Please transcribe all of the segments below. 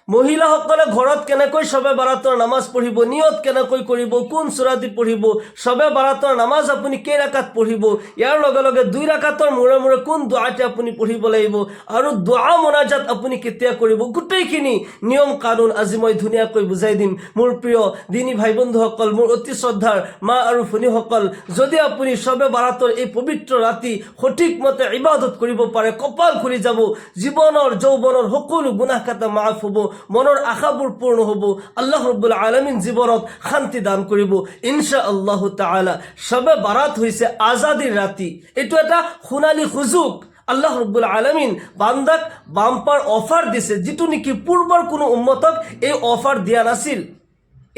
মহিলাসকলে ঘৰত কেনেকৈ শবে বাৰাতৰ নামাজ পঢ়িব, নিয়ত কেনেকৈ কৰিব, কোন সূৰা দি পঢ়িব, শবে বাৰাতৰ নামাজ আপুনি কেই ৰাকাত পঢ়িব, ইয়াৰ লগে লগে 2 ৰাকাতৰ মূৰে মূৰে কোন দুআটি আপুনি পঢ়িব লাগিব আৰু দুআ মুনাজাত আপুনি কেতিয়া কৰিব, গোটেইখিনি নিয়ম কানুন আজি মই ধুনীয়াকৈ বুজাই দিম। মোৰ প্ৰিয় দিনী ভাই বন্ধুসকল, মোৰ অতি শ্ৰদ্ধাৰ মা আৰু ভনীসকল, যদি আপুনি শবে বাৰাতৰ এই পবিত্ৰ ৰাতি সঠিক মতে ইবাদত কৰিব পাৰে, কপাল খুলি যাব, জীৱনৰ যৌৱনৰ সকলো গুনাহ খাতা মাফ হ'ব, মনৰ আশাবোৰ পূৰ্ণ হ'ব, আল্লাহ ৰব্বুল আলামিন জীৱনত শান্তি দান কৰিব ইনশাআল্লাহ তাআলা। শবে বাৰাত হৈছে আজাদিৰ ৰাতি, এইটো এটা সোণালী সুযোগ। আল্লাহ ৰব্বুল আলামিন বান্দাক বাম্পাৰ অফাৰ দিছে, যিটো নেকি পূৰ্বৰ কোনো উম্মতক এই অফাৰ দিয়া নাছিল।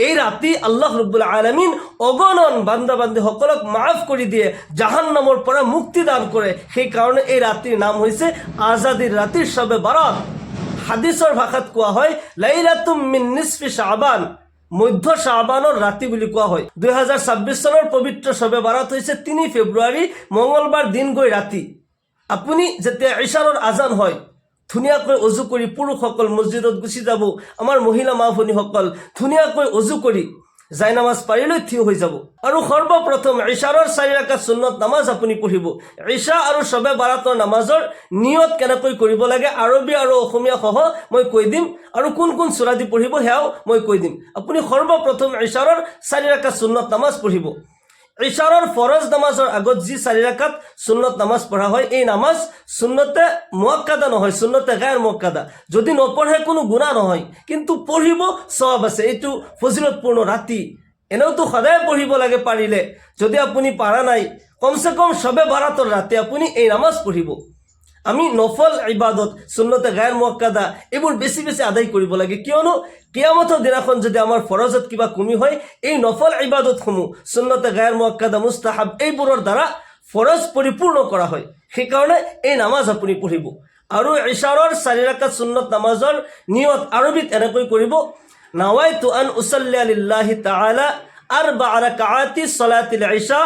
এই ৰাতি আল্লাহ ৰব্বুল আলামিন অগণন বান্দা বান্দীসকলক মাফ কৰি দিয়ে, জাহান্নামৰ পৰা মুক্তি দান কৰে। সেইকাৰণে এই ৰাতিৰ নাম হৈছে আজাদিৰ ৰাতি, শবে বাৰাত। হাদিসৰ ভাষাত কোৱা হয় লাইলাতুম মিন নিসফি শাবান, মধ্য শাবানৰ ৰাতি বুলি কোৱা হয়। 2026 চনৰ পবিত্ৰ শবে বাৰাত হৈছে 3 ফেব্ৰুৱাৰী মঙ্গলবাৰ দিন গৈ ৰাতি। আপুনি যেতিয়া ইশাৰৰ আজান হয়, ধুনীয়াকৈ অজু কৰি পুৰুষসকল মছজিদত গুচি যাব, আমাৰ মহিলা মা ভনীসকল ধুনীয়াকৈ অজু কৰি যাই নামাজ পাৰিলৈ থিয় হৈ যাব আৰু সৰ্বপ্ৰথম ইশাৰৰ 4 ৰাকাত সুন্নত নামাজ আপুনি পঢ়িব। ইশা আৰু শবে বাৰাতৰ নামাজৰ নিয়ত কেনেকৈ কৰিব লাগে আৰবী আৰু অসমীয়া সহ মই কৈ দিম, আৰু কোন কোন সূৰা দি পঢ়িব সেয়াও মই কৈ দিম। আপুনি সৰ্বপ্ৰথম ইশাৰৰ 4 ৰাকাত সুন্নত নামাজ পঢ়িব। ইশাৰৰ ফৰজ নামাজৰ আগত যি 4 ৰাকাত সুন্নত নামাজ পঢ়া হয়, এই নামাজ সুন্নতে মুআক্কাদা নহয়, সুন্নতে গায়ৰ মুআক্কাদা। যদি নপঢ়ে কোনো গুনাহ নহয়, কিন্তু পঢ়িব সওয়াব আছে। এইটো ফজিলতপূৰ্ণ ৰাতি, এনেওতো সদায় পঢ়িব লাগে পাৰিলে। যদি আপুনি পাৰা নাই, কমসে কম শবে বাৰাতৰ ৰাতি আপুনি এই নামাজ পঢ়িব। আমি নফল ইবাদত সুন্নতে গায়ৰ মুআক্কাদা এইবোৰ বেছি বেছি আদায় কৰিব লাগে, কিয়নো কিয়ামতৰ দিনাখন যদি আমাৰ ফৰজত কিবা কমি হয়, এই নফল ইবাদতসমূহ সুন্নতে গায়ৰ মুআক্কাদা মুস্তাহাব এইবোৰৰ দ্বাৰা ফৰজ পৰিপূৰ্ণ কৰা হয়। সেইকাৰণে এই নামাজ আপুনি পঢ়িব। আৰু ইশাৰৰ 4 ৰাকাত সুন্নত নামাজৰ নিয়ত আৰবীত এনেকৈ কৰিব, নাৱাইতু আন উছল্লি লিল্লাহি তাআলা 4 রাকাআতি সালাতিল ইশা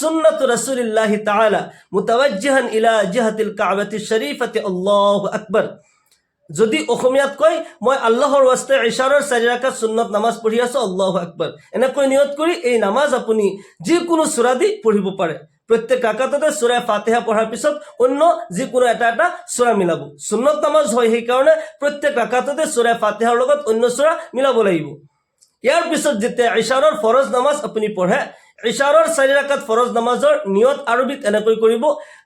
সুন্নাতু রাসূলিল্লাহি তাআলা মুতাওয়াজ্জিহান ইলা জিহাতিল কাবাতিশ শরীফাতি আল্লাহু আকবার। যদি অসমীয়াত কয়, মই আল্লাহৰ ওয়াস্তে ইশাৰৰ 4 ৰাকাত সুন্নত নামাজ পঢ়ি আছো, আল্লাহু আকবাৰ, এনেকৈ নিয়ত কৰি এই নামাজ আপুনি যিকোনো সূৰা দি পঢ়িব পাৰে। প্ৰত্যেক ৰাকাততে সূৰা ফাতিহা পঢ়াৰ পিছত অন্য যিকোনো এটা সূৰা মিলাব। সুন্নত নামাজ হয়, সেইকাৰণে প্ৰত্যেক ৰাকাততে সূৰা ফাতিহাৰ লগত অন্য সূৰা মিলাব লাগিব। ইয়াৰ পিছত যেতিয়া ইশাৰৰ ফৰজ নামাজ আপুনি পঢ়ে, ইশাৰৰ 4 ৰাকাত ফৰজ নামাজৰ নিয়ত আৰবীত এনেকৈ কৰিব,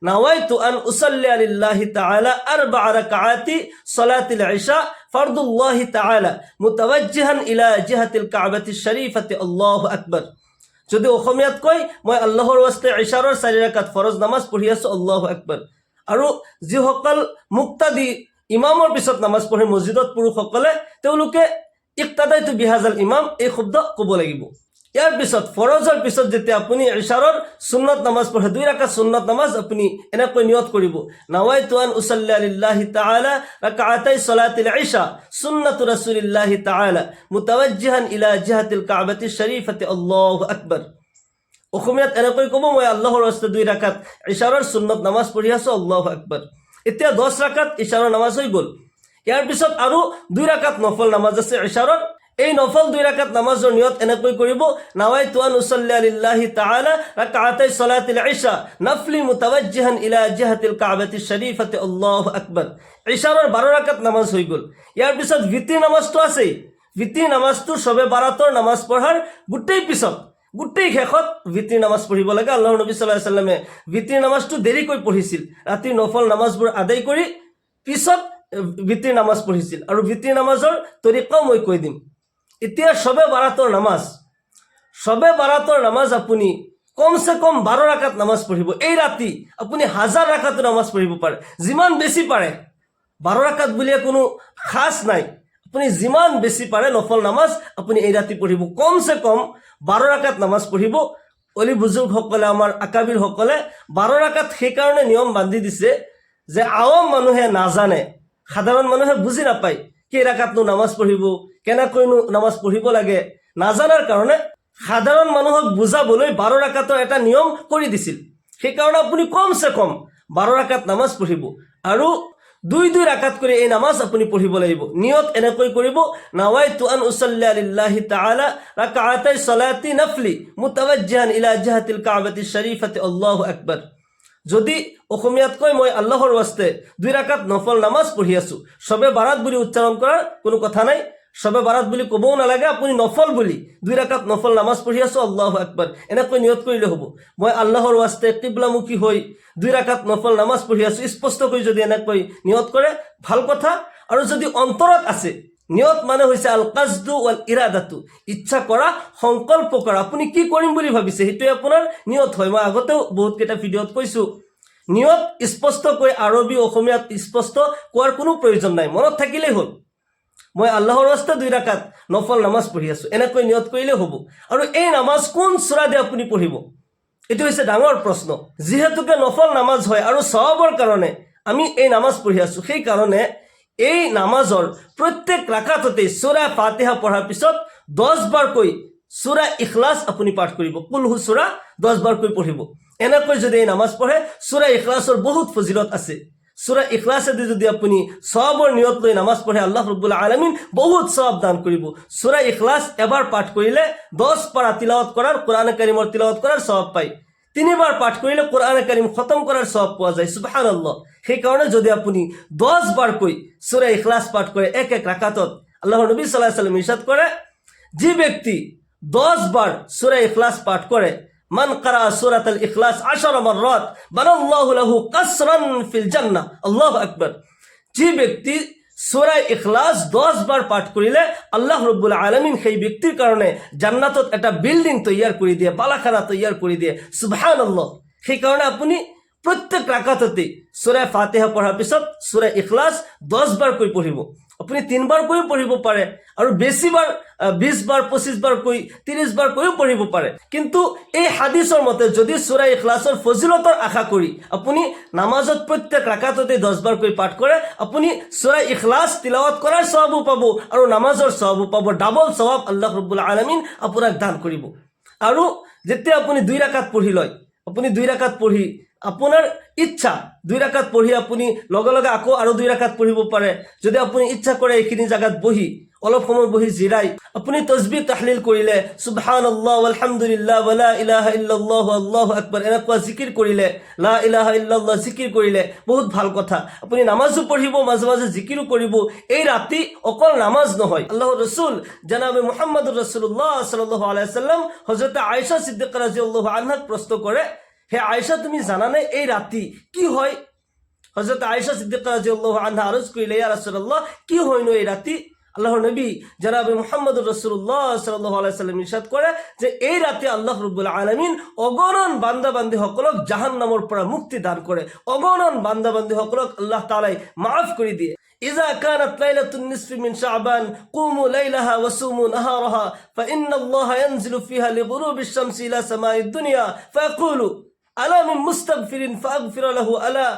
নাৱাইতু আন উছল্লি লিল্লাহি তাআলা 4 রাকাআতি সালাতিল ইশা ফরদুল্লাহি তাআলা মুতাওয়াজ্জিহান ইলা জিহাতিল কাবাতিশ শরীফাতি আল্লাহু আকবার। যদি অসমীয়াত কয়, মই আল্লাহৰ ওয়াস্তে ইশাৰৰ 4 ৰাকাত ফৰজ নামাজ পঢ়ি আছো, আল্লাহু আকবাৰ। আৰু যিসকল মুক্তাদি ইমামৰ পিছত নামাজ পঢ়ে মছজিদত পুৰুষসকলে, তেওঁলোকে ইক্তাদাইতু বিহাজাল ইমাম এই শব্দ ক'ব লাগিব। ইয়াৰ পিছত ফৰজৰ পিছত যেতিয়া আপুনি ইশাৰৰ সুন্নত নামাজ পঢ়ে, 2 ৰাকাত সুন্নত নামাজ আপুনি এনেকৈ নিয়ত কৰিব, নাৱাইতু আন উছল্লি লিল্লাহি তাআলা রাকাআতাই সালাতিল ইশা সুন্নাতু রাসূলিল্লাহি তাআলা মুতাওয়াজ্জিহান ইলা জিহাতিল কাবাতিশ শরীফাতি আল্লাহু আকবার। অসমীয়াত এনেকৈ ক'ব, মই আল্লাহৰ ওয়াস্তে 2 ৰাকাত ইশাৰৰ সুন্নত নামাজ পঢ়ি আছো, আল্লাহু আকবাৰ। এতিয়া 10 ৰাকাত ইশাৰৰ নামাজ হৈ গ'ল। ইয়াৰ পিছত আৰু 2 ৰাকাত নফল নামাজ আছে ইশাৰৰ। এই নফল 2 ৰাকাত নামাজৰ নিয়ত এনেকৈ কৰিব, নাৱাইতু আন উছল্লি লিল্লাহি তাআলা রাকাআতাই সালাতিল ইশা নফলি মুতাওয়াজ্জিহান ইলা জিহাতিল কাবাতিশ শরীফাতি আল্লাহু আকবার। ইশাৰৰ 12 ৰাকাত নামাজ হৈ গ'ল। ইয়াৰ পিছত ভিত্তিৰ নামাজটো আছে। ভিত্তিৰ নামাজটো শবে বাৰাতৰ নামাজ পঢ়াৰ গোটেই শেষত ভিত্তিৰ নামাজ পঢ়িব লাগে। আল্লাহৰ নবী সাল্লাল্লাহু আলাইহি ওয়াসাল্লামে ভিত্তিৰ নামাজটো দেৰিকৈ পঢ়িছিল, ৰাতিৰ নফল নামাজবোৰ আদায় কৰি পিছত ভিত্তিৰ নামাজ পঢ়িছিল। আৰু ভিত্তিৰ নামাজৰ তৰিকাও মই কৈ দিম। এতিয়া শবে বাৰাতৰ নামাজ আপুনি কমসে কম 12 ৰাকাত নামাজ পঢ়িব। এই ৰাতি আপুনি 1000 ৰাকাতো নামাজ পঢ়িব পাৰে, যিমান বেছি পাৰে। 12 ৰাকাত বুলিয়ে কোনো খাস নাই, আপুনি যিমান বেছি পাৰে নফল নামাজ আপুনি এই ৰাতি পঢ়িব। কমসে কম 12 ৰাকাত নামাজ পঢ়িব। অলি বুজুৰ্গসকলে, আমাৰ আকাবিৰসকলে 12 ৰাকাত সেইকাৰণে নিয়ম বান্ধি দিছে যে আৱাম মানুহে নাজানে, সাধাৰণ মানুহে বুজি নাপায় কেই ৰাকাতনো নামাজ পঢ়িব, কেনেকৈনো নামাজ পঢ়িব লাগে। নাজানাৰ কাৰণে সাধাৰণ মানুহক বুজাবলৈ 12 ৰাকাতৰ এটা নিয়ম কৰি দিছিল। সেইকাৰণে আপুনি কমসে কম 12 ৰাকাত নামাজ পঢ়িব। আৰু দুই ৰাকাত কৰে এই নামাজ আপুনি পঢ়িব লাগিব। নিয়ত এনেকৈ কৰিব, নাৱাইতু আন উছল্লি লিল্লাহি তাআলা ৰাকাআতাই সলাতি নফলি মুতাৱাজ্জিহান ইলা জিহাতিল কাবাতি শৰীফাতি আল্লাহু আকবাৰ। যদি অসমীয়াত কয় মই আল্লাহৰ ওয়াস্তে 2 ৰাকাত নফল নামাজ পঢ়ি আছো, সবে বাৰাত বুলি উচ্চাৰণ কৰাৰ কোনো কথা নাই, সবে বাৰাত বুলি ক'বও নালাগে, আপুনি নফল বুলি 2 ৰাকাত নফল নামাজ পঢ়ি আছো আল্লাহু আকবাৰ এনেকৈ নিয়ত কৰিলে হ'ব। মই আল্লাহৰ ওয়াস্তে কিবলামুখী হৈ 2 ৰাকাত নফল নামাজ পঢ়ি আছো, স্পষ্টকৈ যদি এনেকৈ নিয়ত কৰে ভাল কথা। আৰু যদি অন্তৰত আছে, নিয়ত মানে হৈছে আল কাজদু ওয়াল ইৰাদাতু, ইচ্ছা কৰা, সংকল্প কৰা, আপুনি কি কৰিম বুলি ভাবিছে সেইটোৱে আপোনাৰ নিয়ত হয়। মই আগতেও বহুত কেইটা ভিডিঅ'ত কৈছো, নিয়ত স্পষ্টকৈ আৰবী অসমীয়াত স্পষ্ট কোৱাৰ কোনো প্ৰয়োজন নাই, মনত থাকিলেই হ'ল মই আল্লাহৰ ওয়াস্তে 2 ৰাকাত নফল নামাজ পঢ়ি আছো, এনেকৈ নিয়ত কৰিলে হ'ব। আৰু এই নামাজ কোন সূৰা দি আপুনি পঢ়িব, এইটো হৈছে ডাঙৰ প্ৰশ্ন। যিহেতুকে নফল নামাজ হয় আৰু সওয়াবৰ কাৰণে আমি এই নামাজ পঢ়ি আছো, সেই কাৰণে এই নামাজৰ প্ৰত্যেক ৰাকাততে সূৰা ফাতিহা পঢ়াৰ পিছত 10 বাৰকৈ সূৰা ইখলাছ আপুনি পাঠ কৰিব, কুলহু সূৰা 10 বাৰকৈ পঢ়িব। এনেকৈ যদি এই নামাজ পঢ়ে, সূৰা ইখলাছৰ বহুত ফজিলত আছে। সূৰা ইখলাসেদি যদি আপনি সওয়াবৰ নিয়ত লৈ নামাজ পঢ়ে, আল্লাহ ৰাব্বুল আলামিন বহুত সওয়াব দান কৰিব। সূৰা ইখলাস এবাৰ পাঠ কৰিলে 10 পাৰা তিলাওয়াত কৰাৰ, কোৰআন কাৰীমৰ তিলাওয়াত কৰাৰ সওয়াব পায়। 3 বাৰ পাঠ কৰিলে কোৰআন কাৰীম খতম কৰাৰ সওয়াব পোৱা যায়। সুবহানাল্লাহ। সেই কাৰণে যদি আপনি 10 বাৰকৈ সূৰা ইখলাস পাঠ কৰে এক রাকাতত, আল্লাহর নবী সাল্লাল্লাহু আলাইহি ওয়াসাল্লাম ইরশাদ করে, যে ব্যক্তি 10 বার সূরা ইখলাস পাঠ করে, মান কারা সূরাতুল ইখলাস 10 মাররাত বানাল্লাহু লাহু কাসরান ফিল জান্নাহ। আল্লাহু আকবার। যে ব্যক্তি সূরা ইখলাস 10 বার পাঠ করিলে আল্লাহ রাব্বুল আলামিন সেই ব্যক্তির কারণে জান্নাতত এটা বিল্ডিং তৈয়ার করে দিয়ে, বালাখানা তৈয়ার করে দিয়ে। সুবহানাল্লাহ। সেই কারণে আপনি প্রত্যেক রাকাততে সূরা ফাতিহা পঢ়াৰ পিছত সূৰা ইখলাস 10 বাৰকৈ পঢ়িব। আপুনি 3 বাৰকৈ পঢ়িব পাৰে আৰু বেছিবাৰ 20 বাৰ 25 বাৰকৈ 30 বাৰকৈও পঢ়িব পাৰে। কিন্তু এই হাদিসৰ মতে যদি সূৰা ইখলাসৰ ফজিলতৰ আশা কৰি আপুনি নামাজত প্ৰত্যেক ৰাকাততে 10 বাৰকৈ পাঠ কৰে, আপুনি সূৰা ইখলাস তিলাওয়াত কৰাৰ সওয়াবও পাব আৰু নামাজৰ সওয়াবও পাব। ডাবল সওয়াব আল্লাহ ৰাব্বুল আলামিন আপোনাক দান কৰিব। আৰু যেতিয়া আপুনি 2 ৰাকাত পঢ়ি লয়, আপুনি 2 ৰাকাত পঢ়ি আপোনাৰ ইচ্ছা 2 ৰাকাত পঢ়ি আপুনি লগে লগে আকৌ আৰু 2 ৰাকাত পঢ়িব পাৰে। যদি আপুনি ইচ্ছা কৰে এইখিনি জায়গাত বহি অলপ সময় বহি জিৰাই আপুনি তাসবিহ তাহলিল কৰিলে, সুবহানাল্লাহ আলহামদুলিল্লাহ ওয়ালা ইলাহা ইল্লাল্লাহ আল্লাহু আকবাৰ এনেকুৱা জিকিৰ কৰিলে, লা ইলাহা ইল্লাল্লাহ জিকিৰ কৰিলে, বহুত ভাল কথা। আপুনি নামাজও পঢ়িব, মাজে মাজে জিকিৰো কৰিব। এই ৰাতি অকল নামাজ নহয়, আল্লাহৰ ৰাসূল জনাবে মুহাম্মদুৰ ৰাসূলুল্লাহ সাল্লাল্লাহু আলাইহি ওয়াসাল্লাম হযরত আয়েশা সিদ্দিকা রাদিয়াল্লাহু আনহাক প্রশ্ন করে, হে আয়েশা তুমি জানানে এই রাতি কি হয়? হযরত আয়েশা সিদ্দিকা রাদিয়াল্লাহু আনহা আরজ কইলে, ইয়া রাসূলুল্লাহ কি হইনো এই রাতি? আল্লাহর নবী জনাবে মুহাম্মদুর রাসূলুল্লাহ সাল্লাল্লাহু আলাইহি ওয়াসাল্লাম ইরশাদ করে যে এই রাতে আল্লাহ রাব্বুল আলামিন অগণন বান্দা বান্দি সকলক জাহান্নামৰ পৰা মুক্তি দান কৰে, অগণন বান্দা বান্দি সকলক আল্লাহ তাআলাই মাফ কৰি দিয়ে। إذا كانت ليلة النصف من شعبان قوموا ليلها وصوموا نهارها فإن الله ينزل فيها لغروب الشمس إلى سماء الدنيا فيقول ألا من مستغفر فأغفر له، ألا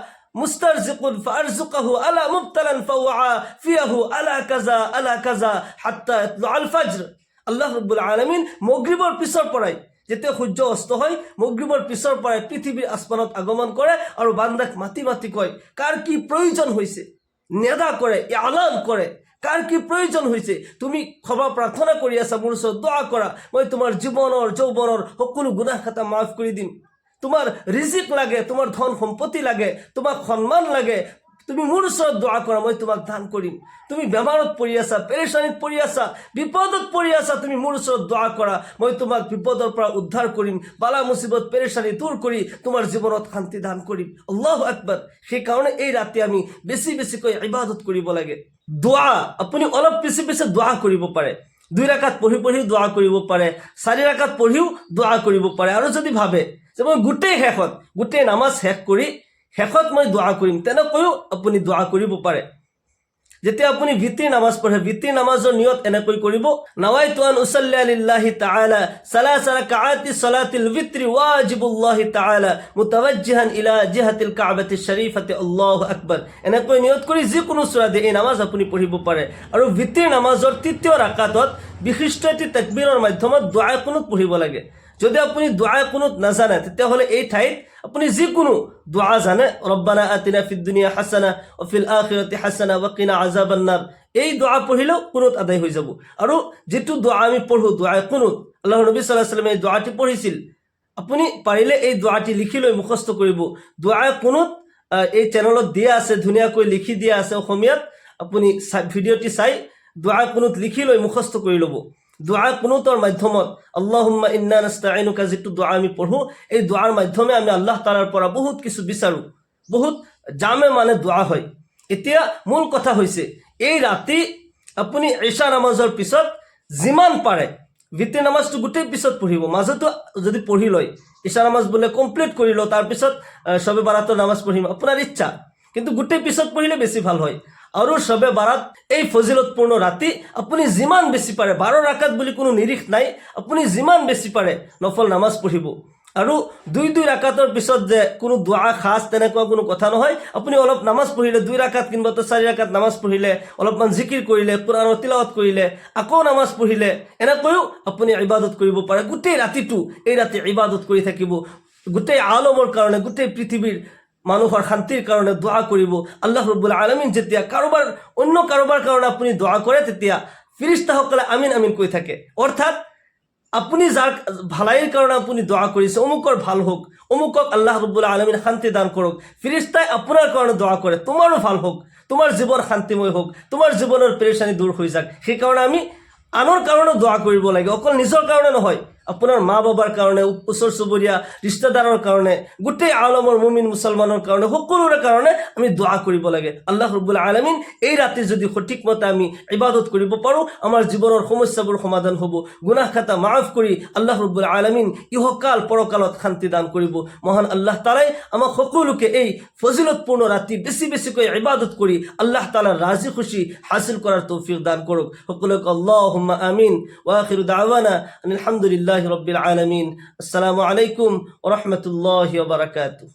مسترزق فأرزقه، ألا مبتلا فأعافيه، ألا كذا ألا كذا حتى يطلع الفجر। আল্লাহ রাব্বুল আলামিন মাগৰিবৰ পিছৰ পৰাই যেতিয়া সূৰ্য অস্ত হয়, মাগৰিবৰ পিছৰ পৰাই পৃথিৱীৰ আসমানত আগমন কৰে আৰু বান্দাক মাতি মাতি কয় কাৰ কি প্ৰয়োজন হৈছে, নেদা কৰে, ইলান কৰে কাৰ কি প্ৰয়োজন হৈছে। তুমি ক্ষমা প্ৰাৰ্থনা কৰি আছা, মোৰ ওচৰত দোয়া কৰা, মই তোমাৰ জীৱনৰ যৌৱনৰ সকলো গুনাহ খাতা মাফ কৰি দিম। তোমাৰ ৰিজিক লাগে, তোমাৰ ধন সম্পত্তি লাগে, তোমাক সন্মান লাগে, তুমি মোৰ ওচৰত দোয়া কৰা, মই তোমাক দান কৰিম। তুমি বেমাৰত পৰি আছা, পেৰেশানিত পৰি আছা, বিপদত পৰি আছা, তুমি মোৰ ওচৰত দোয়া কৰা, মই তোমাক বিপদৰ পৰা উদ্ধাৰ কৰিম, বালা মুসিবত পেৰেশানি দূৰ কৰি তোমাৰ জীৱনত শান্তি দান কৰিম। আল্লাহু আকবাৰ। সেই কাৰণে এই ৰাতি আমি বেছি বেছিকৈ ইবাদত কৰিব লাগে। দোয়া আপুনি অলপ বেছি বেছি দোয়া কৰিব পাৰে। 2 ৰাকাত পঢ়ি পঢ়িও দোয়া কৰিব পাৰে, 4 ৰাকাত পঢ়িও দোয়া কৰিব পাৰে। আৰু যদি ভাবে যে মই গোটেই নামাজ শেষ কৰি শেষত মই দোয়া কৰিম, তেনেকৈও আপুনি দোয়া কৰিব পাৰে। যেতিয়া আপুনি ভিত্তিৰ নামাজ পঢ়ে, ভিত্তিৰ নামাজৰ নিয়ত এনেকৈ কৰিব, নাৱাইতু আন উছল্লি লিল্লাহি তাআলা সালাসা রাকাআতি সালাতিল ভিত্রি ওয়াজিবুল্লাহি তাআলা মুতাওয়াজ্জিহান ইলা জিহাতিল কাবাতি শরীফাতি আল্লাহু আকবার। এনেকৈ নিয়ত কৰি যিকোনো সূৰা দিয়ে এই নামাজ আপুনি পঢ়িব পাৰে। আৰু ভিত্তিৰ নামাজৰ তৃতীয় ৰাকাতত বিশিষ্ট এটি তাকবীৰৰ মাধ্যমত দোয়া কুনুত পঢ়িব লাগে। যদি আপুনি দুআ কুনুত নাজানে তেতিয়াহ'লে এই ঠাইত আপুনি যিকোনো দুআ জানে, ৰব্বানা আতিনা ফিদ দুনিয়া হাসানা ও ফিল আখিৰাতি হাসানা ওয়া কিনা আযাবান নাৰ, এই দুআ পঢ়িলেও কুনুত আদায় হৈ যাব। আৰু যেটো দুআ আমি পঢ়ো দুআ কুনুত, আল্লাহৰ নবী সাল্লাল্লাহু আলাইহি ওয়াসাল্লামে এই দুআটি পঢ়িছিল। আপুনি পাৰিলে এই দুআটি লিখি লৈ মুখস্থ কৰিব। দুআ কুনুত এই চেনেলত দিয়া আছে, ধুনীয়াকৈ লিখি দিয়া আছে অসমীয়াত। আপুনি ভিডিঅ'টি চাই দুআ কুনুত লিখি লৈ মুখস্থ কৰি ল'ব। দুআ কুনুতৰ মাধ্যমত আল্লাহুম্মা ইন্না নাস্তাঈনুকা যেটো দুআ আমি পঢ়ো, এই দুআৰ মাধ্যমে আমি আল্লাহ তাআলাৰ পৰা বহুত কিছু বিচাৰোঁ, বহুত জামে মানে দুআ হয়। এতিয়া মূল কথা হৈছে এই ৰাতি আপুনি ইশা নামাজৰ পিছত যিমান পাৰে ভিতৰি নামাজটো গোটেই পিছত পঢ়িব, মাজতো যদি পঢ়ি লয়, ইশা নামাজ বোলে কমপ্লিট কৰি লওঁ তাৰপিছত শবে বাৰাতৰ নামাজ পঢ়িম, আপোনাৰ ইচ্ছা, কিন্তু গোটেই পিছত পঢ়িলে বেছি ভাল হয়। আৰু শবে বাৰাত এই ফজিলতপূৰ্ণ ৰাতি আপুনি যিমান বেছি পাৰে, 12 ৰাকাত বুলি কোনো নিৰিখ নাই, আপুনি যিমান বেছি পাৰে নফল নামাজ পঢ়িব। আৰু 2 ৰাকাতৰ পিছত যে কোনো দুআ খাস তেনেকুৱা কোনো কথা নহয়। আপুনি অলপ নামাজ পঢ়িলে 2 ৰাকাত কিংবা 4 ৰাকাত নামাজ পঢ়িলে, অলপমান জিকিৰ কৰিলে, কোৰআনৰ তিলাৱত কৰিলে, আকৌ নামাজ পঢ়িলে, এনেকৈও আপুনি ইবাদত কৰিব পাৰে। গোটেই ৰাতিটো এই ৰাতি ইবাদত কৰি থাকিব, গোটেই আলমৰ কাৰণে, গোটেই পৃথিৱীৰ মানুহৰ শান্তিৰ কাৰণে দুআ কৰিব। আল্লাহ ৰব্বুল আলামিন যেতিয়া অন্য কাৰোবাৰ কাৰণে আপুনি দুআ কৰে, তেতিয়া ফিৰিস্তাসকলে আমিন আমিন কৈ থাকে। অৰ্থাৎ আপুনি যাৰ ভালাইৰ কাৰণে আপুনি দুআ কৰিছে, অমুকৰ ভাল হোক, অমুকক আল্লাহ ৰব্বুল আলামিন শান্তি দান কৰক, ফিৰিস্তাই আপোনাৰ কাৰণে দুআ কৰে তোমাৰো ভাল হোক, তোমাৰ জীৱন শান্তিময় হোক, তোমাৰ জীৱনৰ পেৰেচানি দূৰ হৈ যাক। সেইকাৰণে আমি আনৰ কাৰণে দুআ কৰিব লাগে, অকল নিজৰ কাৰণে নহয়, আপোনাৰ মা বাবাৰ কাৰণে, ওচৰ চুবুৰীয়া ৰিষ্টেদাৰৰ কাৰণে, গোটেই আলমৰ মুমিন মুছলমানৰ কাৰণে, সকলোৰে কাৰণে আমি দুআ কৰিব লাগে। আল্লাহ ৰব্বুল আলামিন এই ৰাতি যদি সঠিক মতে আমি ইবাদত কৰিব পাৰোঁ, আমাৰ জীৱনৰ সমস্যাবোৰ সমাধান হ'ব, গুনাহ খাতা মাফ কৰি আল্লাহ ৰব্বুল আলামিন ইহকাল পৰকালত শান্তি দান কৰিব। মহান আল্লাহ তাআলাই আমাক সকলোকে এই ফজিলতপূৰ্ণ ৰাতি বেছি বেছিকৈ ইবাদত কৰি আল্লাহ তাআলাৰ ৰাজি খুশি হাসিল কৰাৰ তৌফিক দান কৰক। সকলোকে আল্লাহুম্মা আমিন। ওয়া আখিৰু দাওয়ানা আলহামদুলিল্লাহি ৰাব্বিল আলামিন। আসসালামু আলাইকুম ওয়া ৰাহমাতুল্লাহি ওয়া বাৰাকাতুহু।